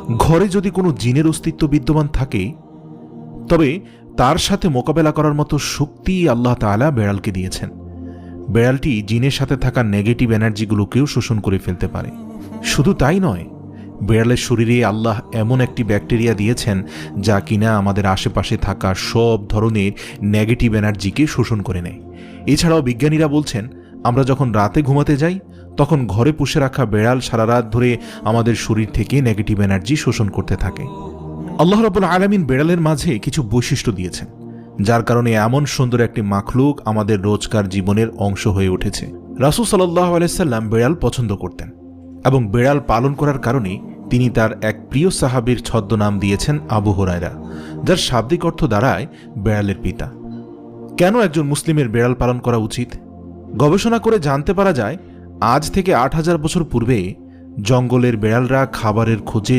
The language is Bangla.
ঘরে যদি কোনো জিনের অস্তিত্ব বিদ্যমান থাকে তবে তার সাথে মোকাবেলা করার মতো শক্তি আল্লাহ তাআলা বেড়ালকে দিয়েছেন। বেড়ালটি জিনের সাথে থাকা নেগেটিভ এনার্জিগুলোকেও শোষণ করে ফেলতে পারে। শুধু তাই নয়, বেড়ালের শরীরে আল্লাহ এমন একটি ব্যাকটেরিয়া দিয়েছেন যা কিনা আমাদের আশেপাশে থাকা সব ধরনের নেগেটিভ এনার্জিকে শোষণ করে নেয়। এছাড়াও বিজ্ঞানীরা বলছেন, আমরা যখন রাতে ঘুমাতে যাই তখন ঘরে পুষে রাখা বেড়াল সারা রাত ধরে আমাদের শরীর থেকে নেগেটিভ এনার্জি শোষণ করতে থাকে। আল্লাহ রাব্বুল আলামিন বেড়ালের মাঝে কিছু বৈশিষ্ট্য দিয়েছেন, যার কারণে এমন সুন্দর একটি মাখলুক আমাদের রোজকার জীবনের অংশ হয়ে উঠেছে। রাসূল সাল্লাল্লাহু আলাইহি সাল্লাম বেড়াল পছন্দ করতেন এবং বেড়াল পালন করার কারণে তিনি তার এক প্রিয় সাহাবীর ছদ্মনাম দিয়েছেন আবু হুরায়রা, যার শাব্দিক অর্থ দাঁড়ায় বেড়ালের পিতা। কেন একজন মুসলিমের বেড়াল পালন করা উচিত? গবেষণা করে জানতে পারা যায়, আজ থেকে ৮,০০০ বছর পূর্বে জঙ্গলের বেড়ালরা খাবারের খোঁজে